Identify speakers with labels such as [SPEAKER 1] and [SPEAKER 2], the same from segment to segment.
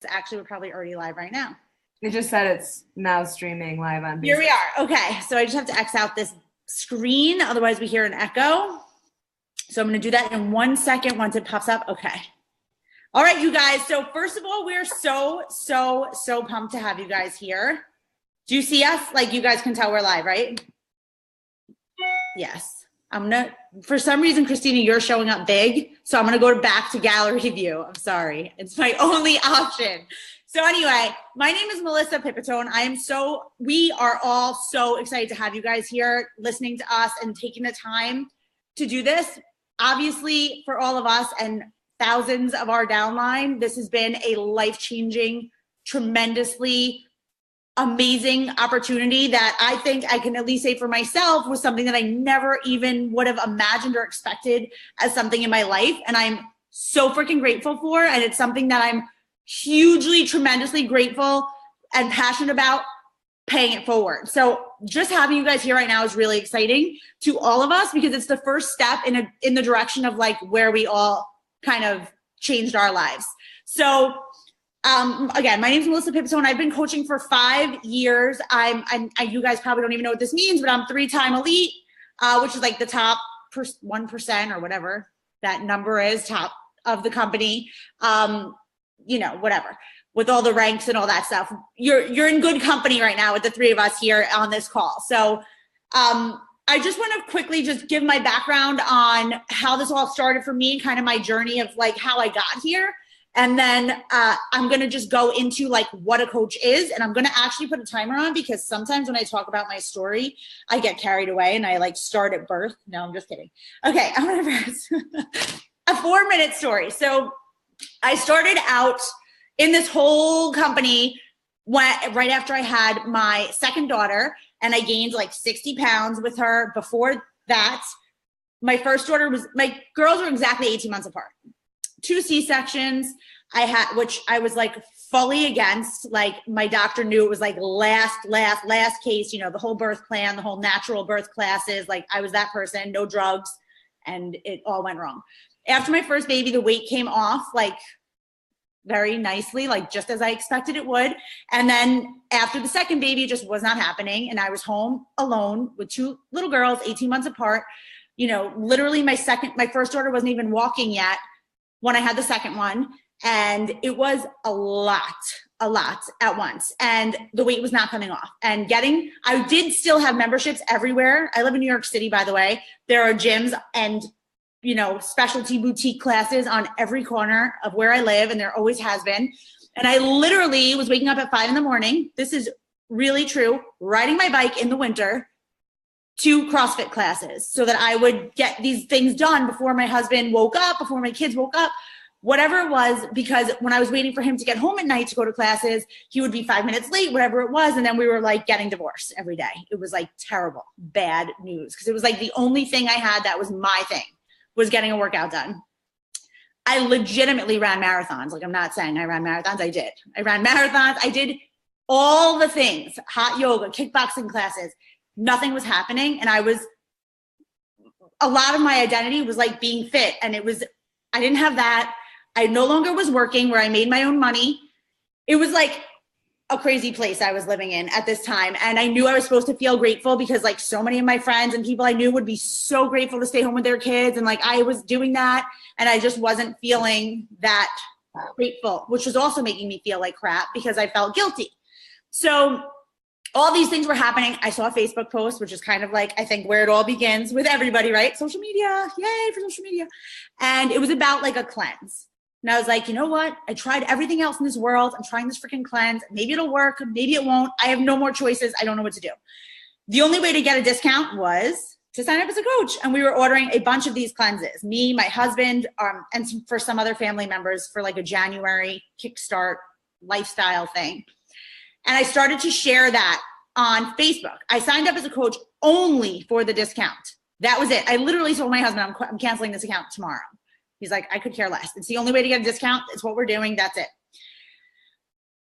[SPEAKER 1] Actually, we're probably already live right now.
[SPEAKER 2] It just said it's now streaming live on
[SPEAKER 1] Here we are. Okay, so I just have to X out this screen, otherwise we hear an echo. So I'm going to do that in 1 second once it pops up. Okay. All right, you guys. So first of all, we're so pumped to have you guys here. Do you see us? Like, you guys can tell we're live, right? Yes. I'm going to, for some reason, Christina, you're showing up big. So I'm going to go back to gallery view. I'm sorry. It's my only option. So anyway, my name is Melissa Pipitone. We are all so excited to have you guys here listening to us and taking the time to do this. Obviously, for all of us and thousands of our downline, this has been a life-changing, tremendously amazing opportunity that I think I can at least say for myself was something that I never even would have imagined or expected as something in my life. And I'm so freaking grateful for, and it's something that I'm hugely, tremendously grateful and passionate about paying it forward. So just having you guys here right now is really exciting to all of us because it's the first step in the direction of like where we all kind of changed our lives. So again, my name is Melissa Pipitone. I've been coaching for 5 years. You guys probably don't even know what this means, but I'm 3-time elite, which is like the top 1% or whatever that number is, top of the company. Whatever, with all the ranks and all that stuff. You're in good company right now with the three of us here on this call. So I just want to quickly just give my background on how this all started for me, kind of my journey of like how I got here. And then I'm going to just go into like what a coach is. And I'm going to actually put a timer on because sometimes when I talk about my story, I get carried away and I like start at birth. No, I'm just kidding. Okay. I'm going to press a 4-minute story. So I started out in this whole company right after I had my second daughter, and I gained like 60 pounds with her. Before that, my first daughter my girls were exactly 18 months apart. 2 C-sections I had, which I was like fully against. Like my doctor knew it was like last case, the whole birth plan, the whole natural birth classes. Like I was that person, no drugs, and it all went wrong. After my first baby, the weight came off like very nicely, like just as I expected it would. And then after the second baby, it just was not happening. And I was home alone with 2 little girls, 18 months apart. Literally my first daughter wasn't even walking yet when I had the second one. And it was a lot at once. And the weight was not coming off. And I did still have memberships everywhere. I live in New York City, by the way. There are gyms and specialty boutique classes on every corner of where I live, and there always has been. And I literally was waking up at 5 a.m. This is really true, riding my bike in the winter to CrossFit classes so that I would get these things done before my husband woke up, before my kids woke up, whatever it was, because when I was waiting for him to get home at night to go to classes, he would be 5 minutes late, whatever it was. And then we were like getting divorced every day. It was like terrible, bad news, because it was like the only thing I had that was my thing was getting a workout done. I legitimately ran marathons. Like, I'm not saying I ran marathons. I did. I ran marathons. I did all the things, hot yoga, kickboxing classes. Nothing was happening. And a lot of my identity was like being fit. And I didn't have that. I no longer was working where I made my own money. It was like a crazy place I was living in at this time. And I knew I was supposed to feel grateful because like so many of my friends and people I knew would be so grateful to stay home with their kids. And like I was doing that and I just wasn't feeling that grateful, which was also making me feel like crap because I felt guilty. So all these things were happening. I saw a Facebook post, which is kind of like, I think where it all begins with everybody, right? Social media, yay for social media. And it was about like a cleanse. And I was like, you know what? I tried everything else in this world. I'm trying this freaking cleanse. Maybe it'll work. Maybe it won't. I have no more choices. I don't know what to do. The only way to get a discount was to sign up as a coach. And we were ordering a bunch of these cleanses, me, my husband, and for some other family members for like a January kickstart lifestyle thing. And I started to share that on Facebook. I signed up as a coach only for the discount. That was it. I literally told my husband, I'm canceling this account tomorrow. He's like, I could care less. It's the only way to get a discount. It's what we're doing. That's it.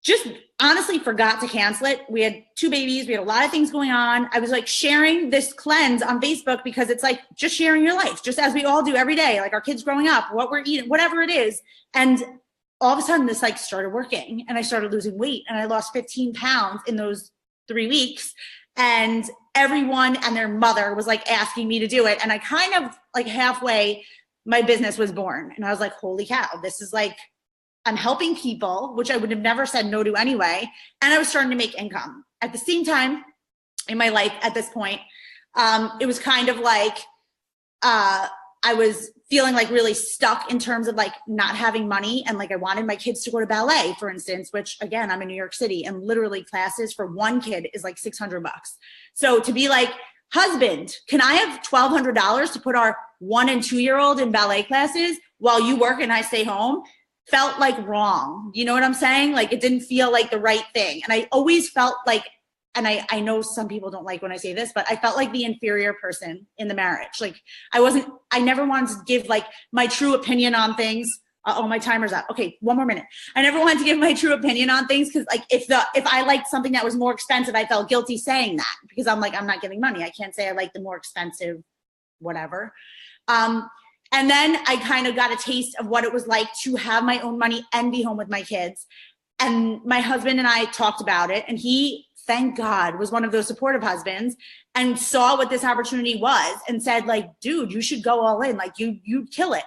[SPEAKER 1] Just honestly forgot to cancel it. We had 2 babies. We had a lot of things going on. I was like sharing this cleanse on Facebook because it's like just sharing your life, just as we all do every day, like our kids growing up, what we're eating, whatever it is. And all of a sudden this like started working and I started losing weight and I lost 15 pounds in those 3 weeks. And everyone and their mother was like asking me to do it. And I kind of like halfway, my business was born. And I was like, holy cow, this is like, I'm helping people, which I would have never said no to anyway. And I was starting to make income. At the same time in my life at this point, it was kind of like, I was feeling like really stuck in terms of like not having money. And like, I wanted my kids to go to ballet, for instance, which again, I'm in New York City and literally classes for one kid is like $600. So to be like, husband, can I have $1,200 to put our 1 and 2-year-old in ballet classes while you work and I stay home? Felt like wrong. You know what I'm saying? Like it didn't feel like the right thing. And I always felt like, and I know some people don't like when I say this, but I felt like the inferior person in the marriage. Like I never wanted to give like my true opinion on things. Oh, my timer's up. Okay, 1 more minute. I never wanted to give my true opinion on things because like if I liked something that was more expensive, I felt guilty saying that because I'm like, I'm not giving money. I can't say I like the more expensive whatever. And then I kind of got a taste of what it was like to have my own money and be home with my kids. And my husband and I talked about it, and he, thank God, was one of those supportive husbands and saw what this opportunity was and said like, dude, you should go all in. Like you'd kill it.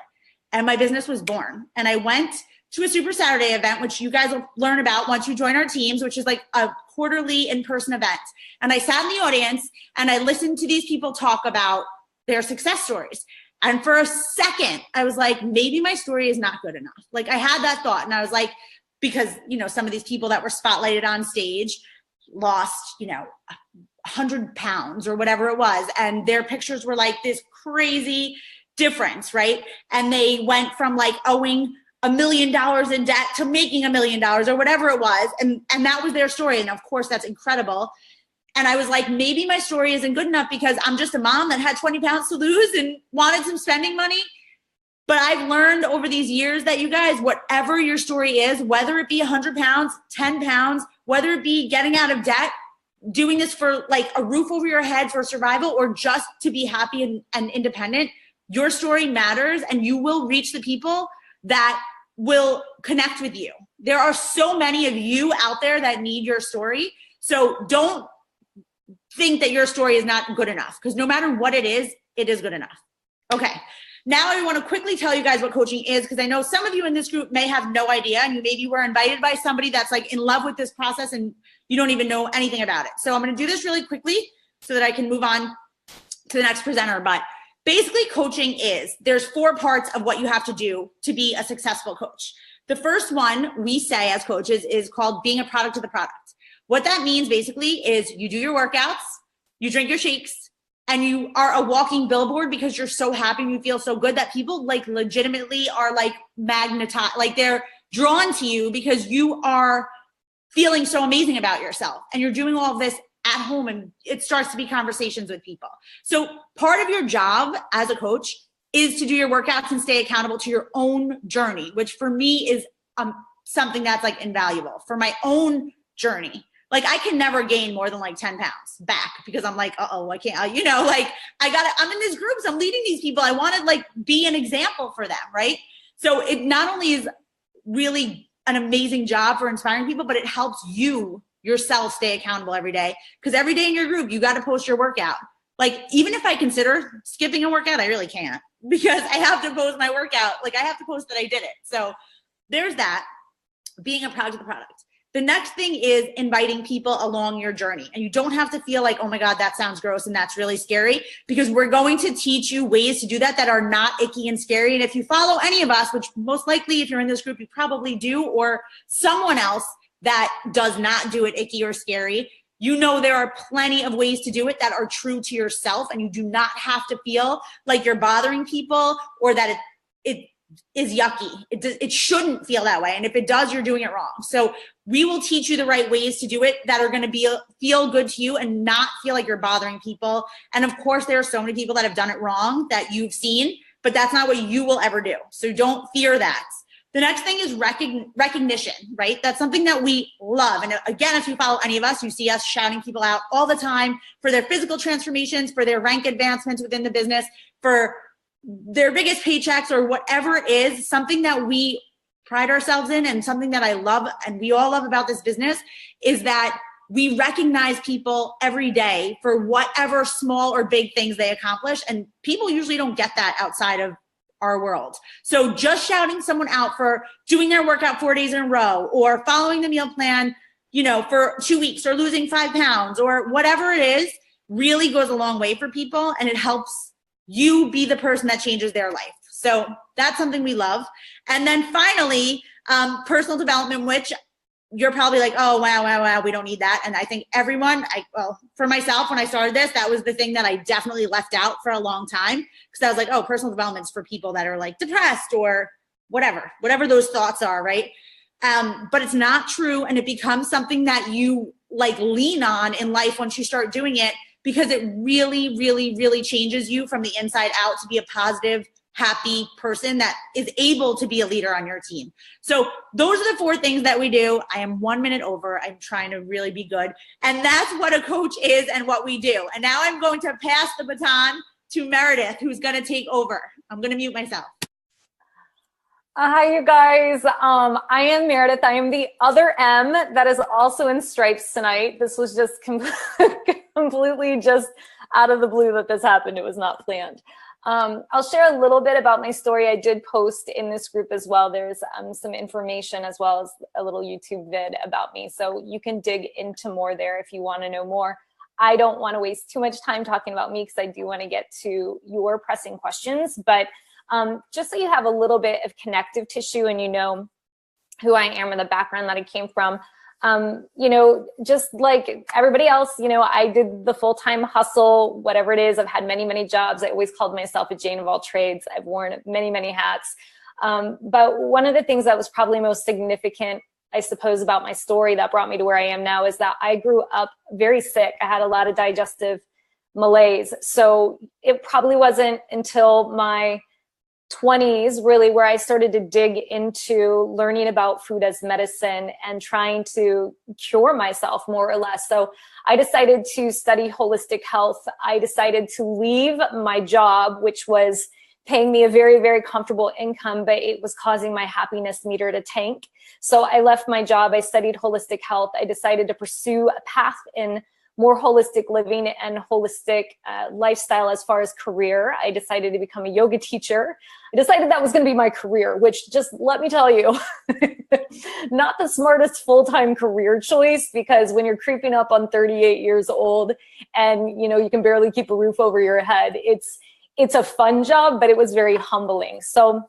[SPEAKER 1] And my business was born. And I went to a Super Saturday event, which you guys will learn about once you join our teams, which is like a quarterly in-person event. And I sat in the audience and I listened to these people talk about their success stories. And for a second, I was like, maybe my story is not good enough. Like I had that thought and I was like, because, you know, some of these people that were spotlighted on stage lost, 100 pounds or whatever it was. And their pictures were like this crazy difference, right? And they went from like owing $1 million in debt to making $1 million or whatever it was. And that was their story. And of course, that's incredible. And I was like, maybe my story isn't good enough because I'm just a mom that had 20 pounds to lose and wanted some spending money. But I've learned over these years that you guys, whatever your story is, whether it be 100 pounds, 10 pounds, whether it be getting out of debt, doing this for like a roof over your head for survival, or just to be happy and independent, your story matters and you will reach the people that will connect with you. There are so many of you out there that need your story. So don't think that your story is not good enough, because no matter what it is good enough. Okay. Now I want to quickly tell you guys what coaching is, because I know some of you in this group may have no idea, and you maybe were invited by somebody that's like in love with this process and you don't even know anything about it. So I'm going to do this really quickly so that I can move on to the next presenter. But basically coaching is, there's 4 parts of what you have to do to be a successful coach. The first one we say as coaches is called being a product of the product. What that means basically is you do your workouts, you drink your shakes, and you are a walking billboard because you're so happy and you feel so good that people like legitimately are like magnetized, like they're drawn to you because you are feeling so amazing about yourself and you're doing all of this at home, and it starts to be conversations with people. So part of your job as a coach is to do your workouts and stay accountable to your own journey, which for me is something that's like invaluable for my own journey. Like I can never gain more than like 10 pounds back because I'm like, I can't, I'm in these groups, I'm leading these people. I want to like be an example for them, right? So it not only is really an amazing job for inspiring people, but it helps you yourself stay accountable every day. Because every day in your group, you got to post your workout. Like even if I consider skipping a workout, I really can't, because I have to post my workout. Like I have to post that I did it. So there's that, being a product of the product. The next thing is inviting people along your journey. And you don't have to feel like, oh my God, that sounds gross and that's really scary, because we're going to teach you ways to do that are not icky and scary. And if you follow any of us, which most likely if you're in this group, you probably do, or someone else that does not do it icky or scary, you know there are plenty of ways to do it that are true to yourself, and you do not have to feel like you're bothering people or that it is yucky. It shouldn't feel that way. And if it does, you're doing it wrong. So we will teach you the right ways to do it that are going to feel good to you and not feel like you're bothering people. And of course, there are so many people that have done it wrong that you've seen, but that's not what you will ever do. So don't fear that. The next thing is recognition, right? That's something that we love. And again, if you follow any of us, you see us shouting people out all the time for their physical transformations, for their rank advancements within the business, for their biggest paychecks, or whatever it is, something that we pride ourselves in, and something that I love and we all love about this business, is that we recognize people every day for whatever small or big things they accomplish. And people usually don't get that outside of our world. So just shouting someone out for doing their workout 4 days in a row, or following the meal plan, for 2 weeks, or losing 5 pounds, or whatever it is, really goes a long way for people. And it helps you be the person that changes their life. So that's something we love. And then finally, personal development, which you're probably like, oh, wow, we don't need that. And I think everyone, for myself, when I started this, that was the thing that I definitely left out for a long time, because I was like, oh, personal development's for people that are like depressed or whatever those thoughts are, right? But it's not true. And it becomes something that you like lean on in life once you start doing it, because it really, really, really changes you from the inside out to be a positive, happy person that is able to be a leader on your team. So those are the 4 things that we do. I am 1 minute over. I'm trying to really be good. And that's what a coach is and what we do. And now I'm going to pass the baton to Meredith, who's going to take over. I'm going to mute myself.
[SPEAKER 3] Hi, you guys. I am Meredith. I am the other M that is also in stripes tonight. This was just completely just out of the blue that this happened. It was not planned. I'll share a little bit about my story. I did post in this group as well. There's some information as well as a little YouTube vid about me. So you can dig into more there if you want to know more. I don't want to waste too much time talking about me because I do want to get to your pressing questions. But just so you have a little bit of connective tissue and you know who I am and the background that I came from. Just like everybody else, I did the full-time hustle, whatever it is. I've had many, many jobs. I always called myself a Jane of all trades. I've worn many, many hats. But one of the things that was probably most significant, I suppose, about my story that brought me to where I am now is that I grew up very sick. I had a lot of digestive malaise. So it probably wasn't until my 20s really where I started to dig into learning about food as medicine and trying to cure myself more or less. So I decided to study holistic health. I decided to leave my job, which was paying me a very, very comfortable income, but it was causing my happiness meter to tank. So I left my job. I studied holistic health. I decided to pursue a path in more holistic living and holistic lifestyle as far as career. I decided to become a yoga teacher. I decided that was going to be my career, which just let me tell you, not the smartest full-time career choice, because when you're creeping up on 38 years old and you can barely keep a roof over your head, it's a fun job, but it was very humbling. So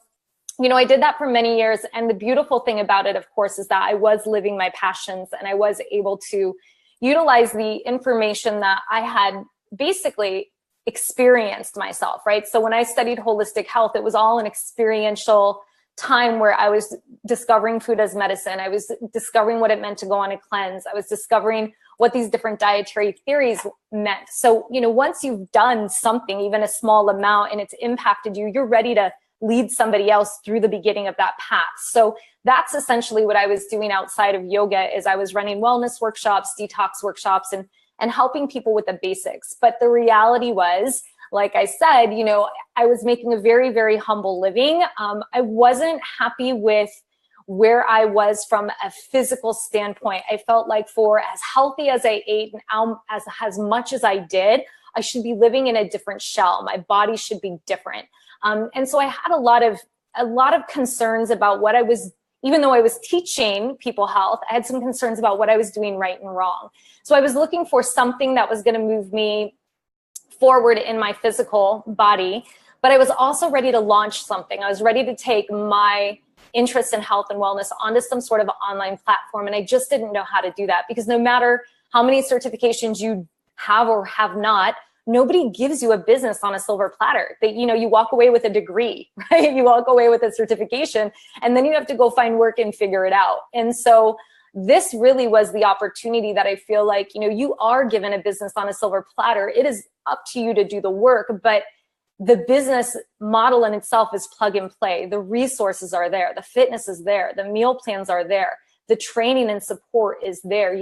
[SPEAKER 3] I did that for many years. And the beautiful thing about it, of course, is that I was living my passions and I was able to utilize the information that I had basically experienced myself, right? So when I studied holistic health, it was all an experiential time where I was discovering food as medicine. I was discovering what it meant to go on a cleanse. I was discovering what these different dietary theories meant. So, once you've done something, even a small amount, and it's impacted you, you're ready to lead somebody else through the beginning of that path. So that's essentially what I was doing outside of yoga, is I was running wellness workshops, detox workshops, and helping people with the basics. But the reality was, like I said, I was making a very, very humble living. I wasn't happy with where I was from a physical standpoint. I felt like for as healthy as I ate and as much as I did, I should be living in a different shell. My body should be different. And so I had a lot of concerns about what I was, even though I was teaching people health, I had some concerns about what I was doing right and wrong. So I was looking for something that was going to move me forward in my physical body, but I was also ready to launch something. I was ready to take my interest in health and wellness onto some sort of online platform. And I just didn't know how to do that, because no matter how many certifications you have or have not, nobody gives you a business on a silver platter. That you walk away with a degree, right? You walk away with a certification, and then you have to go find work and figure it out. And so this really was the opportunity that I feel like, you are given a business on a silver platter. It is up to you to do the work, but the business model in itself is plug and play. The resources are there. The fitness is there. The meal plans are there. The training and support is there.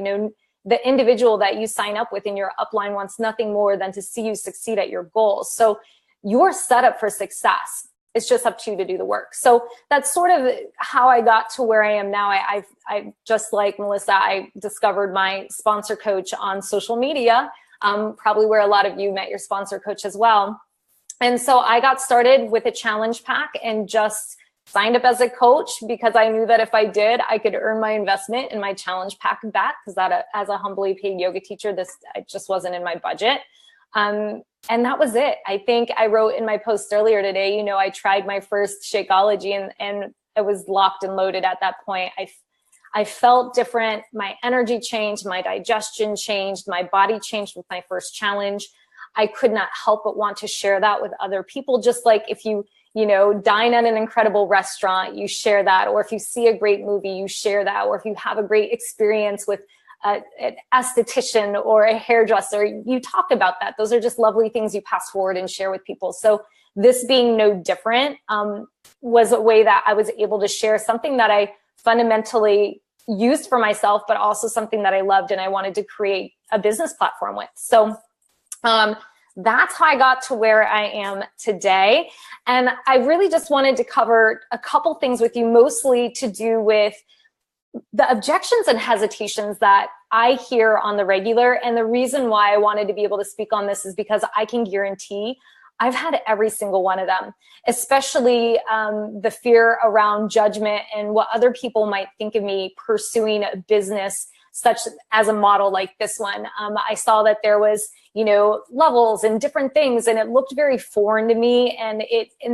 [SPEAKER 3] The individual that you sign up with in your upline wants nothing more than to see you succeed at your goals. So you're set up for success. It's just up to you to do the work. So that's sort of how I got to where I am now. I just like Melissa, I discovered my sponsor coach on social media, probably where a lot of you met your sponsor coach as well. And so I got started with a challenge pack and just signed up as a coach because I knew that if I did, I could earn my investment in my challenge pack back, because that as a humbly paid yoga teacher, this just wasn't in my budget. And that was it. I think I wrote in my post earlier today, you know, I tried my first Shakeology and it was locked and loaded at that point. I felt different. My energy changed, my digestion changed, my body changed with my first challenge. I could not help but want to share that with other people. Just like if you know, dine at an incredible restaurant, you share that. Or if you see a great movie, you share that. Or if you have a great experience with an esthetician or a hairdresser, you talk about that. Those are just lovely things you pass forward and share with people. So this being no different was a way that I was able to share something that I fundamentally used for myself, but also something that I loved and I wanted to create a business platform with. So that's how I got to where I am today. And I really just wanted to cover a couple things with you, mostly to do with the objections and hesitations that I hear on the regular. And the reason why I wanted to be able to speak on this is because I can guarantee I've had every single one of them, especially the fear around judgment and what other people might think of me pursuing a business such as a model like this one. I saw that there was, you know, levels and different things, and it looked very foreign to me, and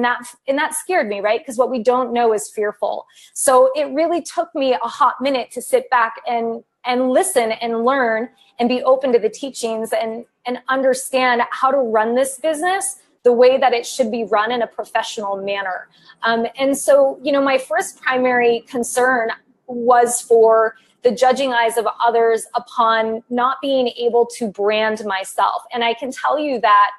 [SPEAKER 3] that scared me, right? Because what we don't know is fearful. So it really took me a hot minute to sit back and listen and learn and be open to the teachings and understand how to run this business the way that it should be run in a professional manner. And so, you know, my first primary concern was for the judging eyes of others upon not being able to brand myself. And I can tell you that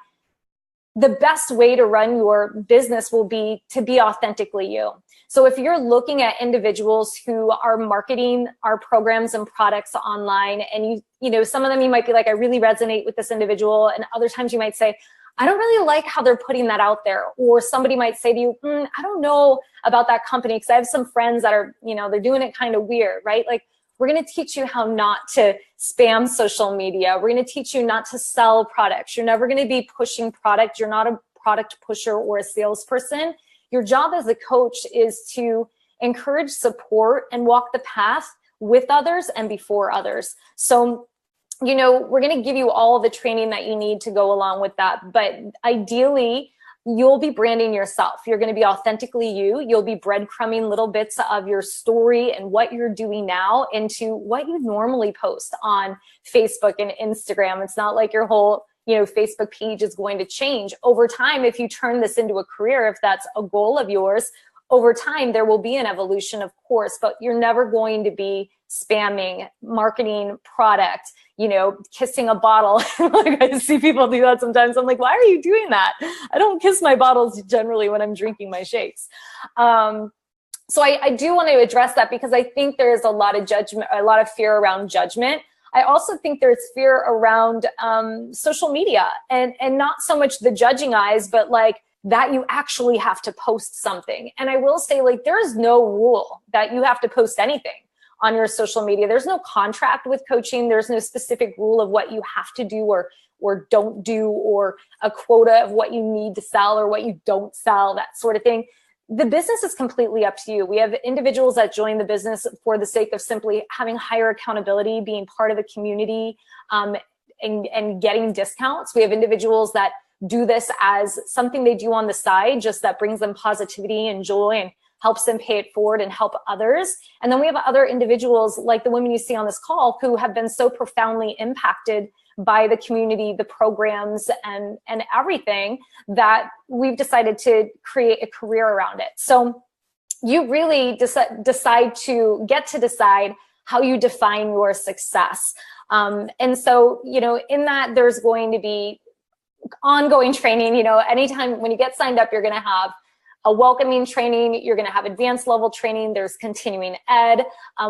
[SPEAKER 3] the best way to run your business will be to be authentically you. So if you're looking at individuals who are marketing our programs and products online, and you know, some of them you might be like, I really resonate with this individual. And other times you might say, I don't really like how they're putting that out there. Or somebody might say to you, I don't know about that company because I have some friends that are, you know, they're doing it kind of weird, right? Like, we're going to teach you how not to spam social media. We're going to teach you not to sell products. You're never going to be pushing product. You're not a product pusher or a salesperson. Your job as a coach is to encourage, support, and walk the path with others and before others. So, you know, we're going to give you all the training that you need to go along with that. But ideally, you'll be branding yourself. You're going to be authentically you. You'll be breadcrumbing little bits of your story and what you're doing now into what you normally post on Facebook and Instagram. It's not like your whole, you know, Facebook page is going to change over time. If you turn this into a career, if that's a goal of yours, over time, there will be an evolution, of course, but you're never going to be spamming, marketing product, you know, kissing a bottle. Like, I see people do that sometimes. I'm like, why are you doing that? I don't kiss my bottles generally when I'm drinking my shakes. So I do want to address that because I think there is a lot of judgment, a lot of fear around judgment. I also think there's fear around social media and not so much the judging eyes, but like, that you actually have to post something. And I will say, like, there is no rule that you have to post anything on your social media. There's no contract with coaching. There's no specific rule of what you have to do or don't do, or a quota of what you need to sell or what you don't sell, that sort of thing. The business is completely up to you. We have individuals that join the business for the sake of simply having higher accountability, being part of the community, and getting discounts. We have individuals that do this as something they do on the side, just that brings them positivity and joy and helps them pay it forward and help others. And then we have other individuals like the women you see on this call who have been so profoundly impacted by the community, the programs, and everything, that we've decided to create a career around it. So you really decide to get to decide how you define your success. And so, you know, in that there's going to be ongoing training. You know, anytime when you get signed up, you're going to have a welcoming training, you're going to have advanced level training, there's continuing ed,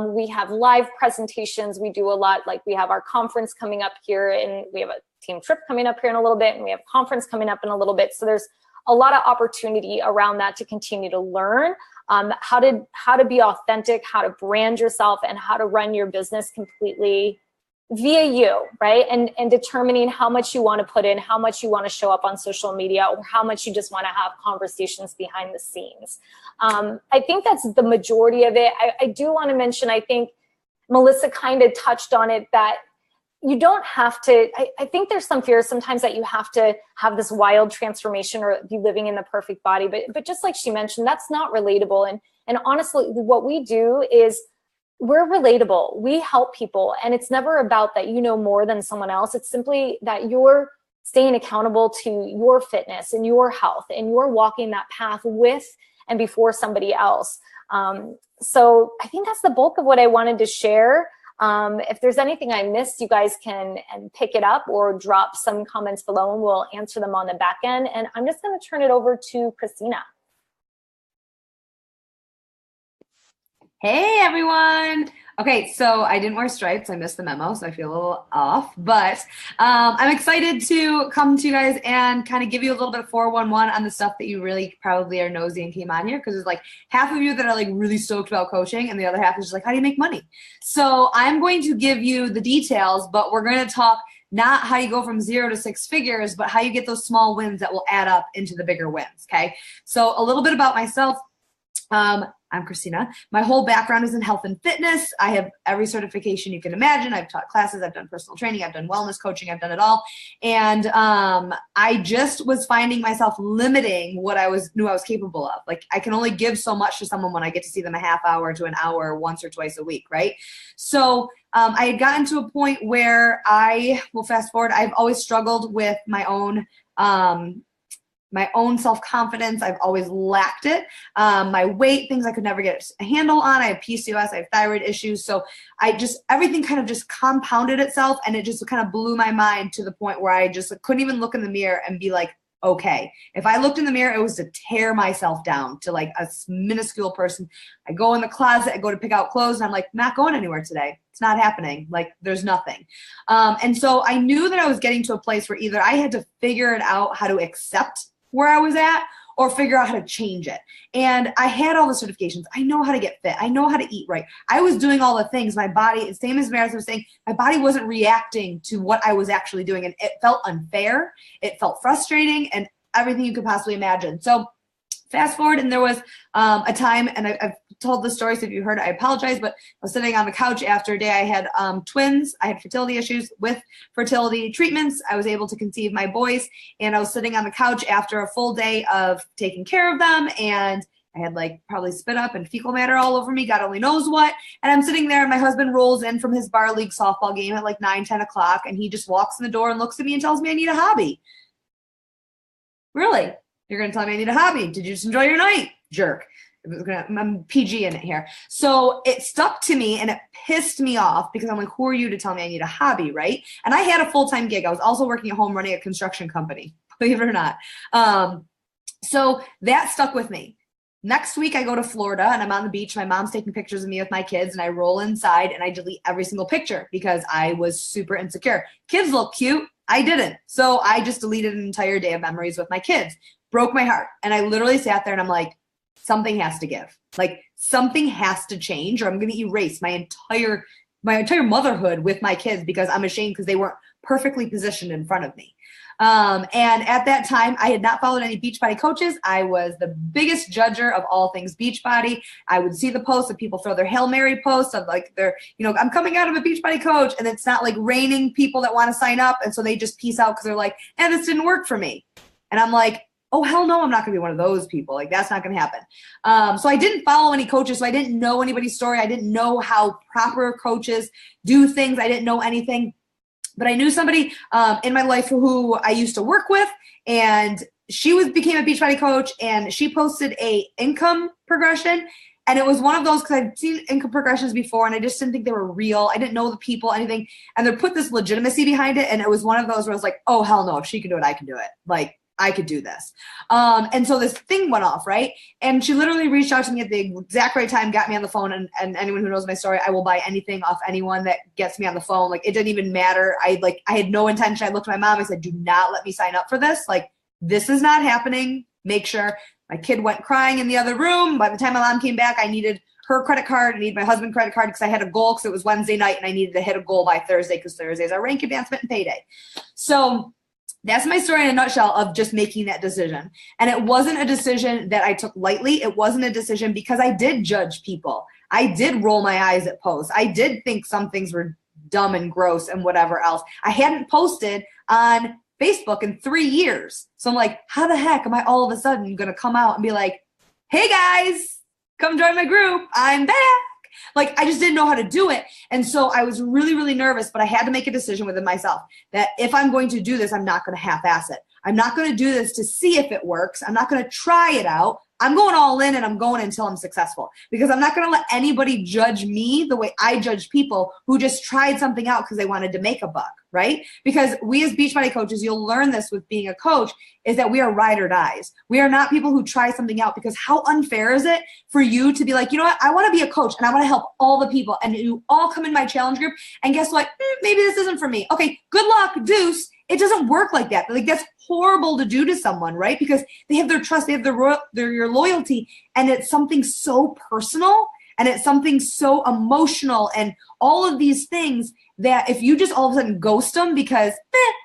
[SPEAKER 3] we have live presentations, we do a lot, like we have our conference coming up here, and we have a team trip coming up here in a little bit, and we have a conference coming up in a little bit. So there's a lot of opportunity around that to continue to learn how to be authentic, how to brand yourself, and how to run your business completely via you, right? And determining how much you want to put in, how much you want to show up on social media, or how much you just want to have conversations behind the scenes. I think that's the majority of it. I do want to mention, I think Melissa kind of touched on it, that you don't have to, I think there's some fears sometimes that you have to have this wild transformation or be living in the perfect body, but just like she mentioned, that's not relatable. And honestly, what we do is we're relatable. We help people, and it's never about that you know more than someone else. It's simply that you're staying accountable to your fitness and your health, and you're walking that path with and before somebody else. So I think that's the bulk of what I wanted to share. If there's anything I missed, you guys can pick it up or drop some comments below, and we'll answer them on the back end. And I'm just going to turn it over to Christina.
[SPEAKER 2] Hey everyone. Okay, so I didn't wear stripes. I missed the memo, so I feel a little off. But I'm excited to come to you guys and kind of give you a little bit of 411 on the stuff that you really probably are nosy and came on here, because there's like half of you that are like really stoked about coaching, and the other half is just like, how do you make money? So I'm going to give you the details, but we're going to talk not how you go from 0 to 6 figures, but how you get those small wins that will add up into the bigger wins, okay? So a little bit about myself. I'm Christina. My whole background is in health and fitness. I have every certification you can imagine. I've taught classes, I've done personal training, I've done wellness coaching, I've done it all. And I just was finding myself limiting what I knew I was capable of. Like, I can only give so much to someone when I get to see them a half hour to an hour once or twice a week, right? So I had gotten to a point where will fast forward, I've always struggled with my own self-confidence. I've always lacked it. My weight, things I could never get a handle on. I have PCOS, I have thyroid issues. So everything kind of just compounded itself, and it just kind of blew my mind to the point where I just couldn't even look in the mirror and be like, okay. If I looked in the mirror, it was to tear myself down to like a minuscule person. I go in the closet, I go to pick out clothes, and I'm like, not going anywhere today. It's not happening. Like, there's nothing. And so I knew that I was getting to a place where either I had to figure it out how to accept where I was at, or figure out how to change it. And I had all the certifications. I know how to get fit. I know how to eat right. I was doing all the things. My body, same as Meredith was saying, my body wasn't reacting to what I was actually doing. And it felt unfair. It felt frustrating, and everything you could possibly imagine. So fast forward, and there was a time, and I've told the story, so if you heard it, I apologize, but I was sitting on the couch after a day. I had twins. I had fertility issues. With fertility treatments, I was able to conceive my boys, and I was sitting on the couch after a full day of taking care of them, and I had like probably spit up and fecal matter all over me, God only knows what. And I'm sitting there, and my husband rolls in from his bar league softball game at like 9, 10 o'clock, and he just walks in the door and looks at me and tells me I need a hobby. Really? You're going to tell me I need a hobby? Did you just enjoy your night? Jerk. I'm PG in it here. So it stuck to me, and it pissed me off, because I'm like, who are you to tell me I need a hobby, right? And I had a full-time gig. I was also working at home running a construction company, believe it or not. So that stuck with me. Next week, I go to Florida, and I'm on the beach. My mom's taking pictures of me with my kids, and I roll inside, and I delete every single picture because I was super insecure. Kids look cute. I didn't. So I just deleted an entire day of memories with my kids. Broke my heart. And I literally sat there, and I'm like, something has to give. Like, something has to change, or I'm going to erase my entire motherhood with my kids, because I'm ashamed because they weren't perfectly positioned in front of me. And at that time, I had not followed any Beachbody coaches. I was the biggest judger of all things Beachbody. I would see the posts of people throw their Hail Mary posts of like, I'm coming out of a Beachbody coach, and it's not like raining people that want to sign up. And so they just peace out because they're like, this didn't work for me. And I'm like, oh, hell no, I'm not going to be one of those people. Like, that's not going to happen. So I didn't follow any coaches. So I didn't know anybody's story. I didn't know how proper coaches do things. I didn't know anything. But I knew somebody in my life who I used to work with, and she became a Beachbody coach, and she posted a income progression. And it was one of those, because I'd seen income progressions before, and I just didn't think they were real. I didn't know the people, anything. And they put this legitimacy behind it. And it was one of those where I was like, oh, hell no, if she can do it, I can do it. Like, I could do this. And so this thing went off, right? And she literally reached out to me at the exact right time, got me on the phone. And anyone who knows my story, I will buy anything off anyone that gets me on the phone. Like, it didn't even matter. I had no intention. I looked at my mom. I said, do not let me sign up for this. Like, this is not happening. make sure my kid went crying in the other room. By the time my mom came back, I needed her credit card. I needed my husband's credit card because I had a goal because it was Wednesday night and I needed to hit a goal by Thursday because Thursday is our rank advancement and payday. So that's my story in a nutshell of just making that decision. And it wasn't a decision that I took lightly. It wasn't a decision because I did judge people. I did roll my eyes at posts. I did think some things were dumb and gross and whatever else. I hadn't posted on Facebook in 3 years. So I'm like, how the heck am I all of a sudden going to come out and be like, hey guys, come join my group. I'm back. Like, I just didn't know how to do it. And so I was really, really nervous, but I had to make a decision within myself that if I'm going to do this, I'm not going to half-ass it. I'm not going to do this to see if it works. I'm not going to try it out. I'm going all in and I'm going until I'm successful because I'm not going to let anybody judge me the way I judge people who just tried something out because they wanted to make a buck, right? Because we as Beachbody coaches, you'll learn this with being a coach, is that we are ride or dies. We are not people who try something out because how unfair is it for you to be like, you know what, I want to be a coach and I want to help all the people and you all come in my challenge group and guess what? Maybe this isn't for me. Okay, good luck, deuce. It doesn't work like that. Like that's horrible to do to someone, right? Because they have their trust, they have your loyalty, and it's something so personal and it's something so emotional and all of these things that if you just all of a sudden ghost them because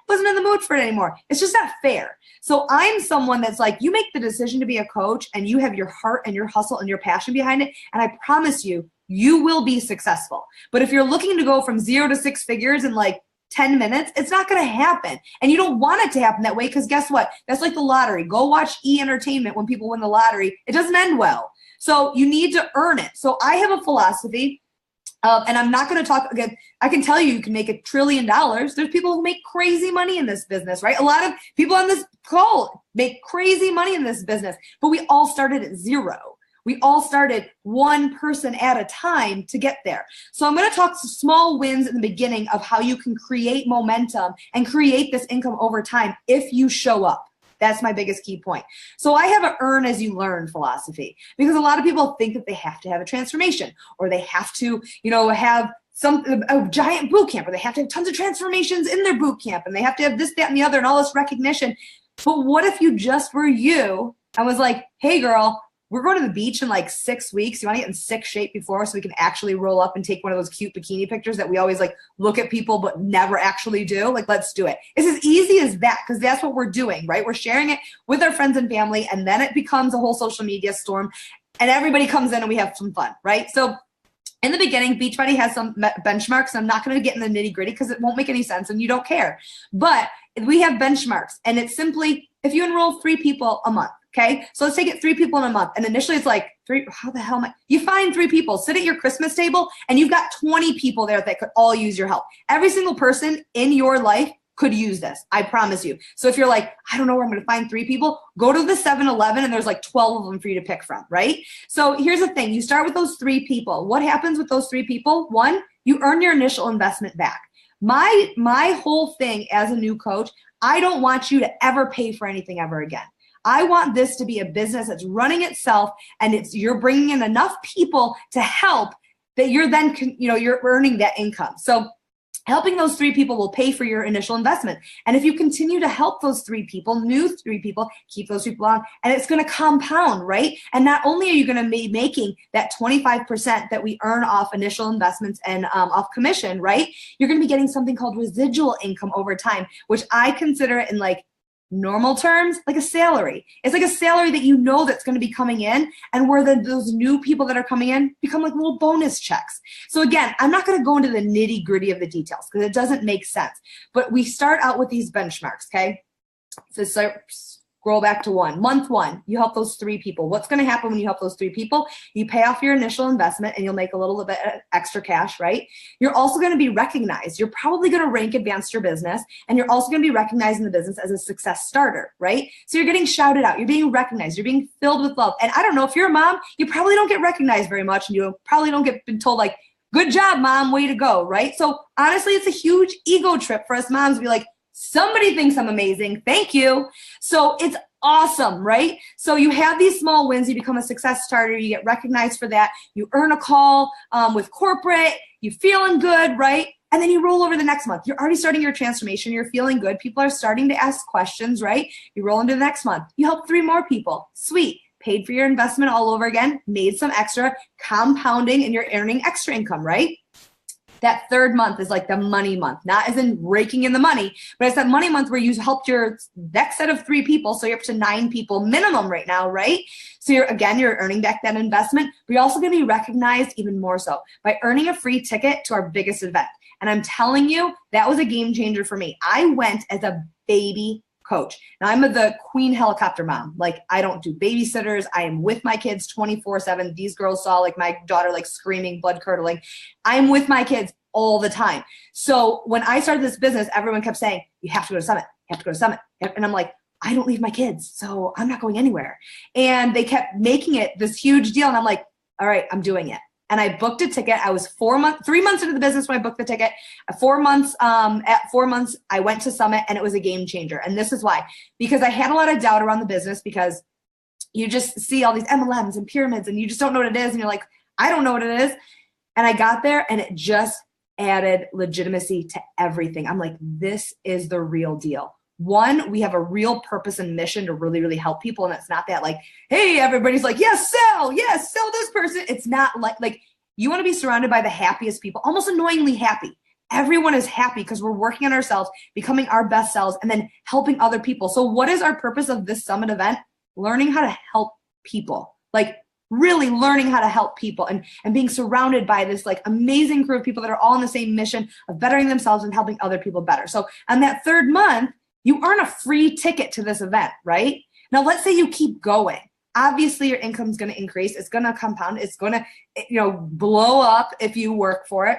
[SPEAKER 2] wasn't in the mood for it anymore, it's just not fair. So I'm someone that's like, you make the decision to be a coach and you have your heart and your hustle and your passion behind it, and I promise you, you will be successful. But if you're looking to go from 0 to 6 figures in like 10 minutes, it's not going to happen. And you don't want it to happen that way because guess what? That's like the lottery. Go watch E! Entertainment when people win the lottery. It doesn't end well. So you need to earn it. So I have a philosophy and I'm not going to talk again. I can tell you can make $1 trillion. There's people who make crazy money in this business, right? A lot of people on this call make crazy money in this business, but we all started at 0. We all started one person at a time to get there. So I'm going to talk small wins in the beginning of how you can create momentum and create this income over time if you show up. That's my biggest key point. So I have a earn as you learn philosophy because a lot of people think that they have to have a transformation or they have to, have a giant boot camp or they have to have tons of transformations in their boot camp and they have to have this, that, and the other and all this recognition. But what if you just were you and was like, hey girl, we're going to the beach in like 6 weeks. You want to get in sick shape before so we can actually roll up and take one of those cute bikini pictures that we always like look at people but never actually do? Like, let's do it. It's as easy as that because that's what we're doing, right? We're sharing it with our friends and family and then it becomes a whole social media storm and everybody comes in and we have some fun, right? So in the beginning, Beachbody has some benchmarks. I'm not going to get in the nitty gritty because it won't make any sense and you don't care. But we have benchmarks and it's simply if you enroll 3 people a month, okay, so let's take it 3 people in a month. And initially it's like 3, how the hell am I? You find 3 people, sit at your Christmas table, and you've got 20 people there that could all use your help. Every single person in your life could use this. I promise you. So if you're like, I don't know where I'm going to find 3 people, go to the 7-Eleven and there's like 12 of them for you to pick from, right? So here's the thing. You start with those 3 people. What happens with those 3 people? 1, you earn your initial investment back. My whole thing as a new coach, I don't want you to ever pay for anything ever again. I want this to be a business that's running itself and you're bringing in enough people to help that you're then, you're earning that income. So helping those 3 people will pay for your initial investment. And if you continue to help those 3 people, new 3 people, keep those people on, and it's going to compound, right? And not only are you going to be making that 25% that we earn off initial investments and off commission, right? You're going to be getting something called residual income over time, which I consider it in like normal terms, like a salary. It's like a salary that you know that's going to be coming in and where those new people that are coming in become like little bonus checks. So again, I'm not going to go into the nitty gritty of the details because it doesn't make sense. But we start out with these benchmarks, okay? So scroll back to month 1, you help those 3 people. What's going to happen when you help those 3 people? You pay off your initial investment and you'll make a little bit extra cash, right? You're also going to be recognized. You're probably going to rank advance your business and you're also going to be recognized in the business as a success starter, right? So you're getting shouted out. You're being recognized. You're being filled with love. And I don't know, if you're a mom, you probably don't get recognized very much and you probably don't get told like, good job, mom, way to go, right? So honestly, it's a huge ego trip for us moms to be like, somebody thinks I'm amazing. Thank you. So it's awesome, right? So you have these small wins. You become a success starter. You get recognized for that. You earn a call with corporate. You feeling good, right? And then you roll over the next month. You're already starting your transformation. You're feeling good. People are starting to ask questions, right? You roll into the next month. You help 3 more people. Sweet. Paid for your investment all over again, made some extra, compounding, and you're earning extra income, right? That third month is like the money month, not as in raking in the money, but it's that money month where you helped your next set of 3 people. So you're up to 9 people minimum right now, right? So you're earning back that investment, but you're also going to be recognized even more so by earning a free ticket to our biggest event. And I'm telling you, that was a game changer for me. I went as a baby coach. Now I'm the queen helicopter mom. Like I don't do babysitters. I am with my kids 24/7. These girls saw like my daughter like screaming, blood curdling. I'm with my kids all the time. So when I started this business, everyone kept saying, you have to go to Summit. You have to go to Summit. And I'm like, I don't leave my kids, so I'm not going anywhere. And they kept making it this huge deal. And I'm like, all right, I'm doing it. And I booked a ticket. I was 3 months into the business when I booked the ticket. At 4 months, I went to Summit, and it was a game changer. And this is why, because I had a lot of doubt around the business, because you just see all these MLMs and pyramids and you just don't know what it is. And you're like, I don't know what it is. And I got there and it just added legitimacy to everything. I'm like, this is the real deal. One, we have a real purpose and mission to really, really help people. And it's not that like, hey, everybody's like, yes, sell this person. It's not like you want to be surrounded by the happiest people, almost annoyingly happy. Everyone is happy because we're working on ourselves, becoming our best selves, and then helping other people. So what is our purpose of this summit event? Learning how to help people, like really learning how to help people and being surrounded by this like amazing crew of people that are all on the same mission of bettering themselves and helping other people better. So on that third month, you earn a free ticket to this event, right? Now, let's say you keep going. Obviously, your income is going to increase. It's going to compound. It's going to, blow up if you work for it.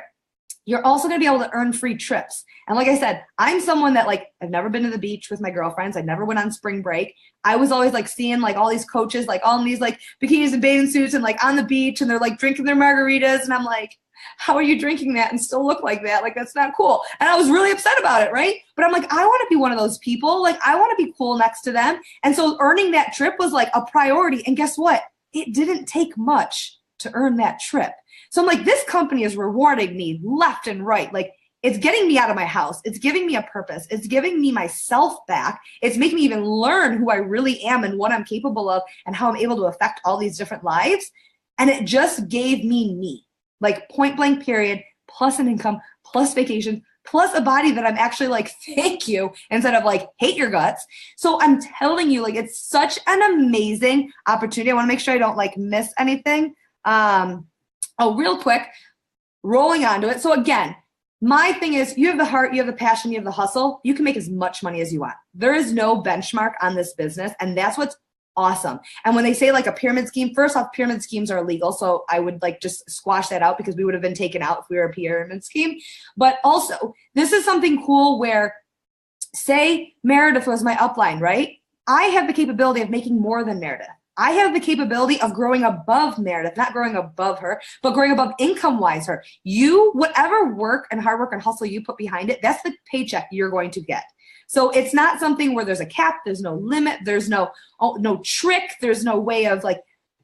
[SPEAKER 2] You're also going to be able to earn free trips. And like I said, I'm someone that like, I've never been to the beach with my girlfriends. I never went on spring break. I was always like seeing like all these coaches, like all in these like bikinis and bathing suits and like on the beach, and they're like drinking their margaritas. And I'm like, how are you drinking that and still look like that? Like, that's not cool. And I was really upset about it, right? But I'm like, I want to be one of those people. Like, I want to be cool next to them. And so earning that trip was like a priority. And guess what? It didn't take much to earn that trip. So I'm like, this company is rewarding me left and right. Like, it's getting me out of my house. It's giving me a purpose. It's giving me myself back. It's making me even learn who I really am and what I'm capable of and how I'm able to affect all these different lives. And it just gave me. Like point blank period, plus an income, plus vacation, plus a body that I'm actually like, thank you, instead of like, hate your guts. So I'm telling you, like, it's such an amazing opportunity. I want to make sure I don't like miss anything. Real quick, rolling onto it. So again, my thing is, you have the heart, you have the passion, you have the hustle. You can make as much money as you want. There is no benchmark on this business. And that's what's awesome. And when they say like a pyramid scheme, first off, pyramid schemes are illegal. So I would like just squash that out because we would have been taken out if we were a pyramid scheme. But also, this is something cool where, say Meredith was my upline, right? I have the capability of making more than Meredith. I have the capability of growing above Meredith, not growing above her, but growing above income-wise her. You, whatever work and hard work and hustle you put behind it, that's the paycheck you're going to get. So it's not something where there's a cap, there's no limit, there's no trick, there's no way of like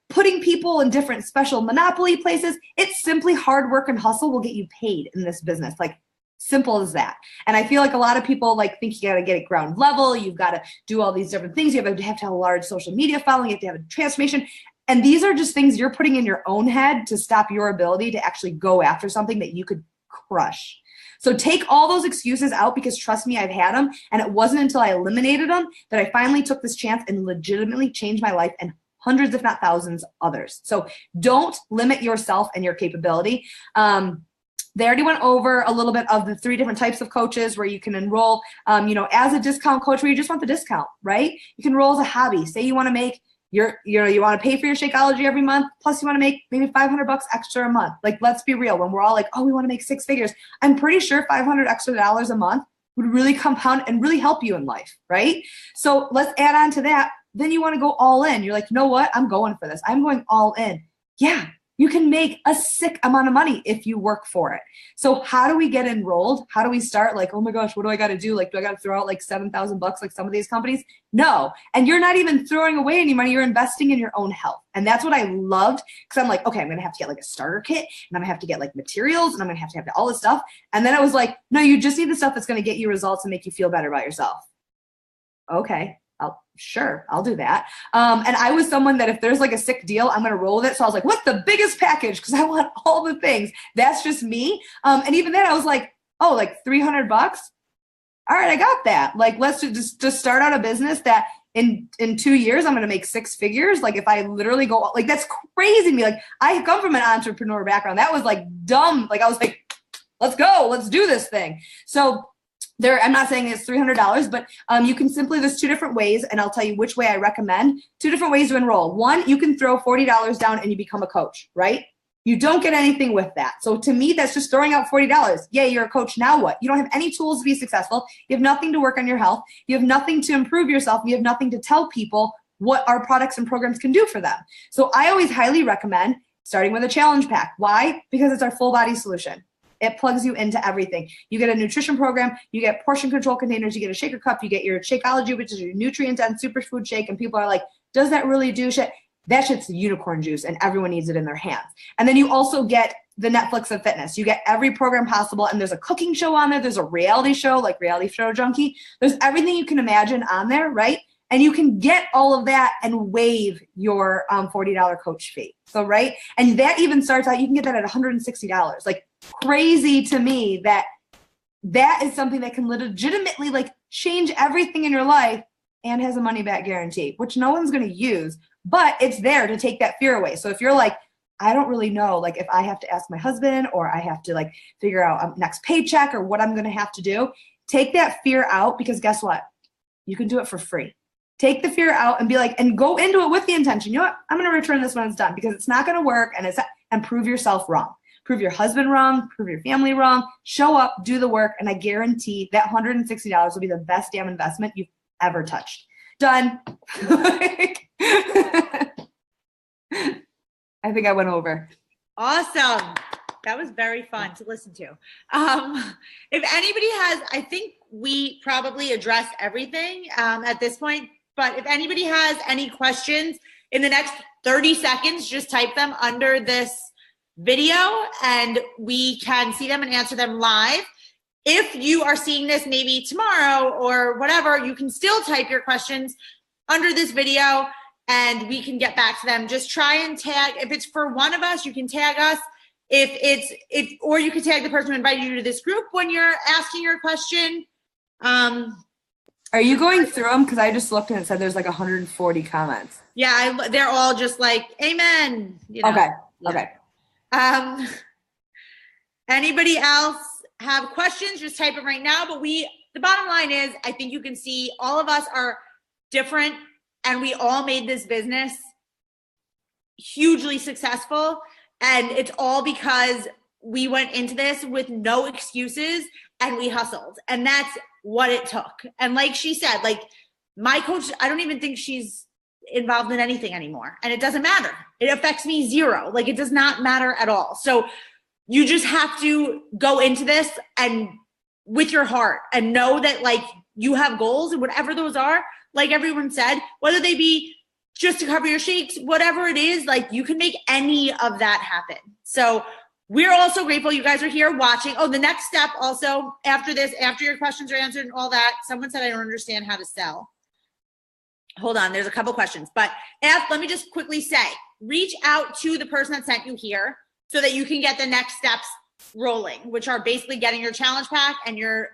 [SPEAKER 2] putting people in different special monopoly places. It's simply hard work and hustle will get you paid in this business. Like, simple as that. And I feel like a lot of people like think you got to get it ground level. You've got to do all these different things. You have to have a large social media following. You have to have a transformation. And these are just things you're putting in your own head to stop your ability to actually go after something that you could crush. So take all those excuses out, because trust me, I've had them. And it wasn't until I eliminated them that I finally took this chance and legitimately changed my life and hundreds, if not thousands, others. So don't limit yourself and your capability. They already went over a little bit of the 3 different types of coaches where you can enroll, as a discount coach where you just want the discount, right? You can enroll as a hobby. Say you want to make you want to pay for your Shakeology every month, plus you want to make maybe $500 extra a month. Like, let's be real. When we're all like, oh, we want to make 6 figures, I'm pretty sure $500 extra a month would really compound and really help you in life, right? So let's add on to that. Then you want to go all in. You're like, you know what? I'm going for this. I'm going all in. Yeah. You can make a sick amount of money if you work for it. So how do we get enrolled? How do we start? Like, oh my gosh, what do I got to do? Like, do I got to throw out like $7,000 like some of these companies? No. And you're not even throwing away any money. You're investing in your own health. And that's what I loved, because I'm like, okay, I'm going to have to get like a starter kit, and I'm going to have to get like materials, and I'm going to have all this stuff. And then I was like, no, you just need the stuff that's going to get you results and make you feel better about yourself. Okay. I'll do that. And I was someone that if there's like a sick deal, I'm going to roll with it. So I was like, what's the biggest package? Because I want all the things. That's just me. And even then I was like, oh, like $300. All right, I got that. Like, let's just start out a business that in 2 years, I'm going to make 6 figures. Like if I literally go, like, that's crazy to me. Like I come from an entrepreneur background. That was like dumb. Like I was like, let's go, let's do this thing. So I'm not saying it's $300, but you can simply, there's 2 different ways, and I'll tell you which way I recommend. 2 different ways to enroll. One, you can throw $40 down and you become a coach, right? You don't get anything with that. So to me, that's just throwing out $40. Yay, you're a coach. Now what? You don't have any tools to be successful. You have nothing to work on your health. You have nothing to improve yourself. You have nothing to tell people what our products and programs can do for them. So I always highly recommend starting with a challenge pack. Why? Because it's our full body solution. It plugs you into everything. You get a nutrition program, you get portion control containers, you get a shaker cup, you get your Shakeology, which is your nutrient-dense superfood shake, and people are like, does that really do shit? That shit's the unicorn juice, and everyone needs it in their hands. And then you also get the Netflix of fitness. You get every program possible, and there's a cooking show on there, there's a reality show, like Reality Show Junkie. There's everything you can imagine on there, right? And you can get all of that and waive your $40 coach fee. So, right? And that even starts out, you can get that at $160. Like, crazy to me that is something that can legitimately like change everything in your life and has a money back guarantee, which no one's going to use, but it's there to take that fear away. So if you're like, I don't really know, like if I have to ask my husband or I have to like figure out next paycheck or what I'm going to have to do, take that fear out, because guess what? You can do it for free. Take the fear out and be like, and go into it with the intention, you know what? I'm going to return this when it's done, because it's not going to work, and prove yourself wrong. Prove your husband wrong, prove your family wrong, show up, do the work, and I guarantee that $160 will be the best damn investment you've ever touched. Done. I think I went over.
[SPEAKER 1] Awesome. That was very fun to listen to. If anybody has, I think we probably addressed everything at this point, but if anybody has any questions in the next 30 seconds, just type them under this video and we can see them and answer them live. If you are seeing this maybe tomorrow or whatever, you can still type your questions under this video and we can get back to them. Just try and tag, if it's for one of us, you can tag us. Or you can tag the person who invited you to this group when you're asking your question.
[SPEAKER 2] Are you going through them? Because I just looked and it said there's like 140 comments.
[SPEAKER 1] Yeah, they're all just like, amen. You know?
[SPEAKER 2] Okay.
[SPEAKER 1] Yeah.
[SPEAKER 2] Okay.
[SPEAKER 1] Anybody else have questions? Just type it right now. But the bottom line is, I think you can see all of us are different and we all made this business hugely successful. And it's all because we went into this with no excuses and we hustled. And that's what it took. And like she said, like my coach, I don't even think she's involved in anything anymore. And it doesn't matter. It affects me zero. Like it does not matter at all. So you just have to go into this and with your heart and know that like you have goals and whatever those are, like everyone said, whether they be just to cover your shakes, whatever it is, like you can make any of that happen. So we're also grateful you guys are here watching. Oh, the next step also after this, after your questions are answered and all that, someone said, I don't understand how to sell. Hold on, there's a couple questions, but let me just quickly say, reach out to the person that sent you here so that you can get the next steps rolling, which are basically getting your challenge pack and your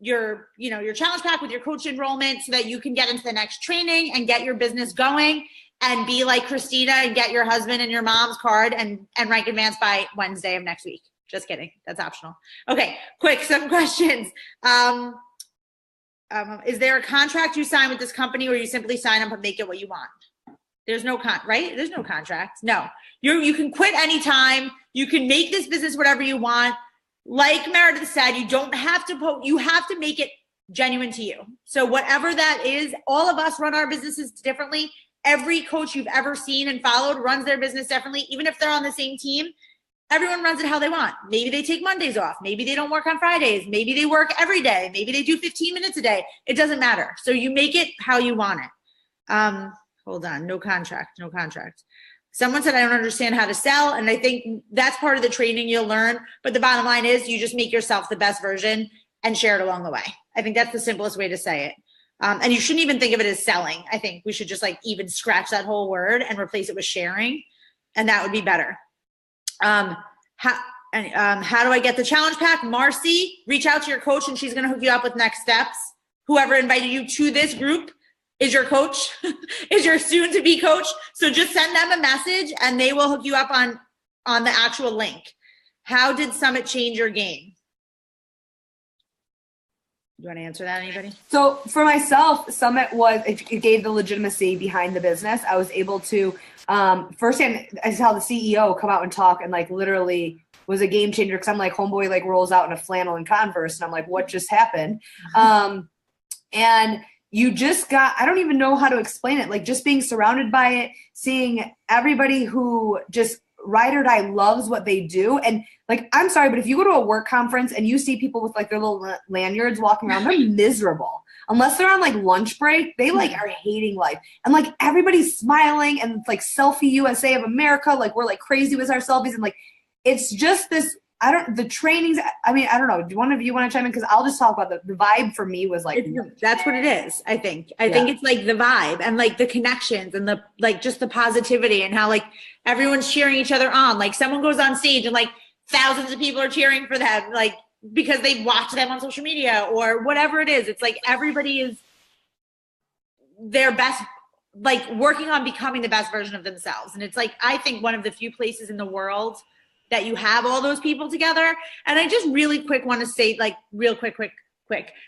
[SPEAKER 1] challenge pack with your coach enrollment so that you can get into the next training and get your business going and be like Christina and get your husband and your mom's card and rank advanced by Wednesday of next week. Just kidding. That's optional. Okay, quick, some questions. Is there a contract you sign with this company or you simply sign up and make it what you want? There's no right? There's no contract. No, you can quit anytime. You can make this business whatever you want. Like Meredith said, you don't have to you have to make it genuine to you. So whatever that is, all of us run our businesses differently. every coach you've ever seen and followed runs their business differently, even if they're on the same team. Everyone runs it how they want. Maybe they take Mondays off. Maybe they don't work on Fridays. Maybe they work every day. Maybe they do 15 minutes a day. It doesn't matter. So you make it how you want it. Hold on. No contract. Someone said, I don't understand how to sell. And I think that's part of the training you'll learn. But the bottom line is you just make yourself the best version and share it along the way. I think that's the simplest way to say it. And you shouldn't even think of it as selling. I think we should just like even scratch that whole word and replace it with sharing. And that would be better. How do I get the challenge pack? Marcy, reach out to your coach and she's going to hook you up with next steps. Whoever invited you to this group is your coach, is your soon to be coach. So just send them a message and they will hook you up on the actual link. How did Summit change your game? You want to answer that, anybody?
[SPEAKER 2] So for myself, Summit it gave the legitimacy behind the business. I was able to, firsthand, I saw the CEO come out and talk and like literally was a game changer. Cause I'm like, homeboy like rolls out in a flannel and Converse. And I'm like, what just happened? And you just I don't even know how to explain it. Like just being surrounded by it, seeing everybody who just ride or die loves what they do. And like, I'm sorry, but if you go to a work conference and you see people with like their little lanyards walking around, they're miserable. Unless they're on like lunch break, they like are hating life. And like everybody's smiling and like selfie USA of America. Like we're like crazy with our selfies. And like, it's just this, the trainings, I mean, I don't know. Do one of you want to chime in? Cause I'll just talk about the vibe for me was like,
[SPEAKER 1] that's what it is. I think it's like the vibe and like the connections and the, like just the positivity and how like everyone's cheering each other on. Like someone goes on stage and like thousands of people are cheering for them, like because they watch them on social media or whatever it is. It's like everybody is their best, like working on becoming the best version of themselves. And it's like, I think one of the few places in the world that you have all those people together. And I just really quick want to say like real quick,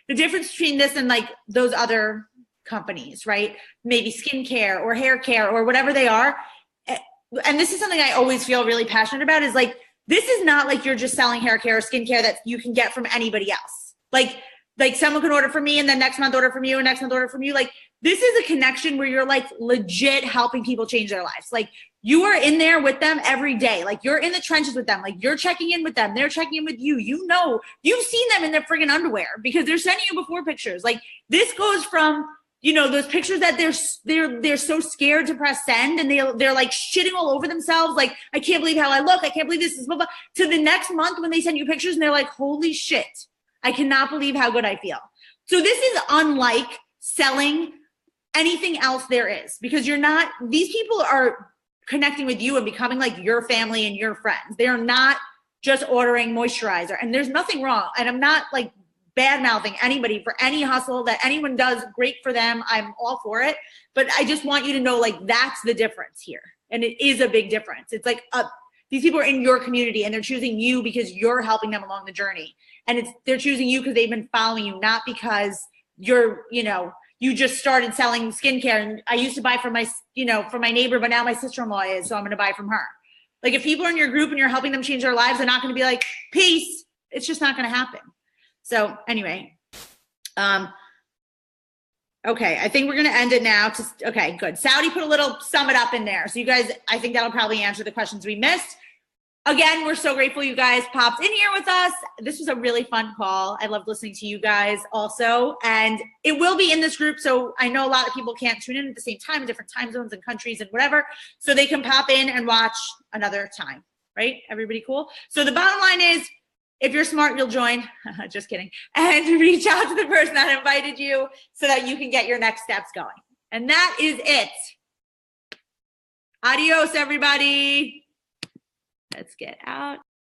[SPEAKER 1] the difference between this and like those other companies, right? Maybe skincare or hair care or whatever they are. And this is something I always feel really passionate about is like, this is not like you're just selling hair care or skincare that you can get from anybody else. Like someone can order from me and then next month order from you and next month order from you. Like this is a connection where you're like legit helping people change their lives. Like you are in there with them every day. Like you're in the trenches with them. Like you're checking in with them. They're checking in with you. You know, you've seen them in their friggin' underwear because they're sending you before pictures. Like this goes from, you know, those pictures that they're so scared to press send and they're like shitting all over themselves. Like, I can't believe how I look. I can't believe this is blah, blah, to the next month when they send you pictures and they're like, holy shit, I cannot believe how good I feel. So this is unlike selling anything else there is because these people are connecting with you and becoming like your family and your friends. They are not just ordering moisturizer and there's nothing wrong. And I'm not like bad mouthing anybody for any hustle that anyone does. Great for them. I'm all for it. But I just want you to know like that's the difference here. And it is a big difference. It's like these people are in your community and they're choosing you because you're helping them along the journey. And they're choosing you because they've been following you, not because you're, you know, you just started selling skincare. And I used to buy from my neighbor, but now my sister-in-law is, so I'm going to buy from her. Like if people are in your group and you're helping them change their lives, they're not going to be like, peace. It's just not going to happen. So anyway, okay, I think we're going to end it now. Okay, good. Saudi put a little sum it up in there. So you guys, I think that'll probably answer the questions we missed. Again, we're so grateful you guys popped in here with us. This was a really fun call. I loved listening to you guys also. And it will be in this group. So I know a lot of people can't tune in at the same time, different time zones and countries and whatever. So they can pop in and watch another time, right? Everybody cool? So the bottom line is, if you're smart, you'll join. Just kidding. And reach out to the person that invited you so that you can get your next steps going. And that is it. Adios, everybody. Let's get out.